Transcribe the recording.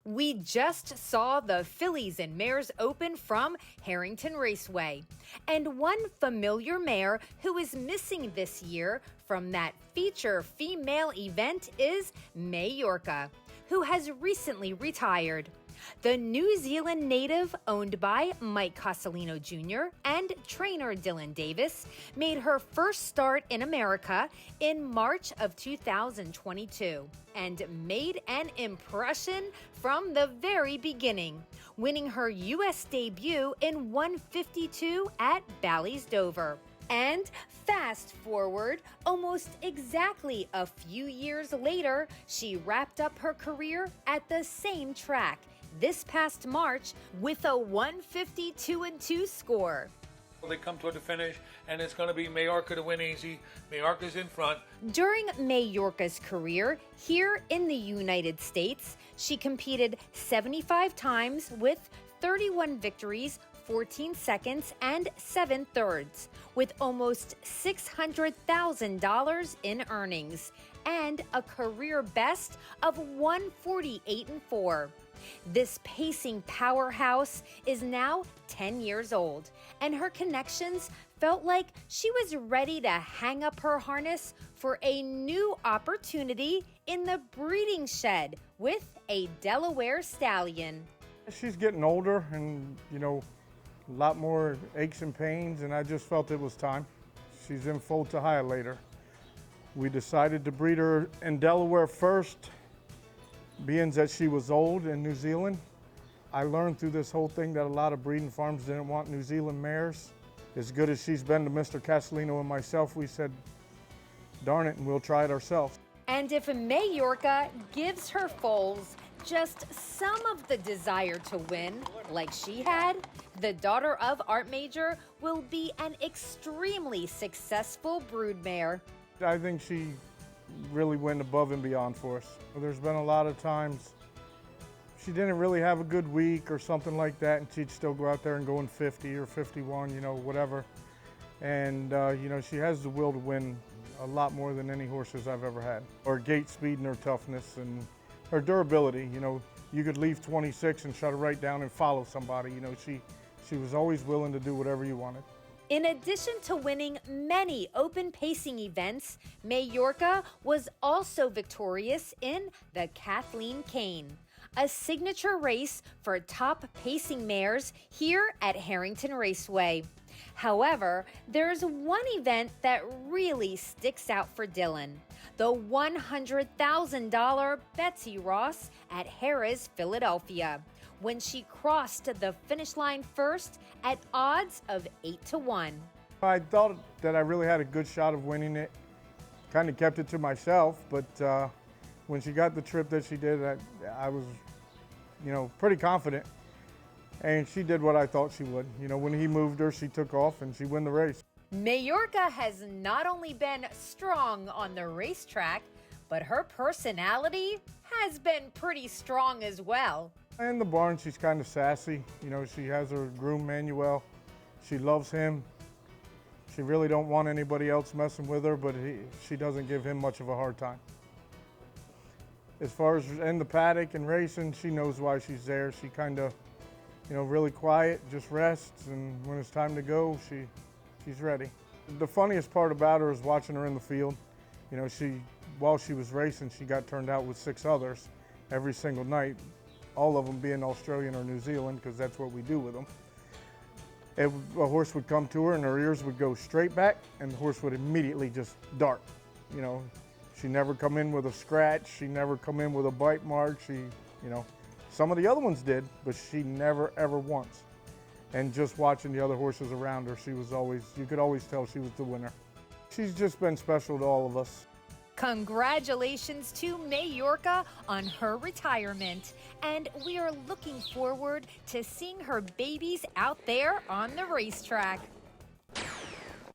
We just saw the Fillies and Mares Open from Harrington Raceway. And one familiar mare who is missing this year from that feature female event is Majorca, who has recently retired. The New Zealand native, owned by Mike Cossolino Jr. and trainer Dylan Davis, made her first start in America in March of 2022 and made an impression from the very beginning, winning her U.S. debut in 152 at Bally's Dover. And fast forward, almost exactly a few years later, she wrapped up her career at the same track this past March with a 152-2 score. They come toward the finish, and it's going to be Majorca to win easy. Majorca's in front. During Majorca's career here in the United States, she competed 75 times with 31 victories, 14 seconds, and 7 thirds, with almost $600,000 in earnings and a career best of 148-4. This pacing powerhouse is now 10 years old, and her connections felt like she was ready to hang up her harness for a new opportunity in the breeding shed with a Delaware stallion. She's getting older and, a lot more aches and pains, and I just felt it was time. She's in foal to hire later. We decided to breed her in Delaware first, being that she was old in New Zealand. I learned through this whole thing that a lot of breeding farms didn't want New Zealand mares. As good as she's been to Mr. Castellino and myself, we said, darn it, and we'll try it ourselves. And if Majorca gives her foals just some of the desire to win, like she had, the daughter of Art Major will be an extremely successful broodmare. I think she really went above and beyond for us. There's been a lot of times she didn't really have a good week or something like that, and she'd still go out there and go in 50 or 51, whatever. And, she has the will to win a lot more than any horses I've ever had. Her gait speed and her toughness and her durability, you could leave 26 and shut her right down and follow somebody. She was always willing to do whatever you wanted. In addition to winning many open pacing events, Majorca was also victorious in the Kathleen Cane, a signature race for top pacing mares here at Harrington Raceway. However, there's one event that really sticks out for Dylan, the $100,000 Betsy Ross at Harrah's, Philadelphia, when she crossed the finish line first at odds of 8-1. I thought that I really had a good shot of winning it. Kind of kept it to myself, but when she got the trip that she did, I was, pretty confident. And she did what I thought she would. When he moved her, she took off and she won the race. Majorca has not only been strong on the racetrack, but her personality has been pretty strong as well. In the barn, she's kind of sassy. She has her groom Manuel. She loves him. She really don't want anybody else messing with her, but she doesn't give him much of a hard time. As far as in the paddock and racing, she knows why she's there. She kind of, really quiet, just rests, and when it's time to go, she's ready. The funniest part about her is watching her in the field. While she was racing, she got turned out with 6 others every single night, all of them being Australian or New Zealand, because that's what we do with them. A horse would come to her and her ears would go straight back, and the horse would immediately just dart. She never come in with a scratch, she never come in with a bite mark, some of the other ones did, but she never ever once. And just watching the other horses around her, you could always tell she was the winner. She's just been special to all of us. Congratulations to Majorca on her retirement, and we are looking forward to seeing her babies out there on the racetrack.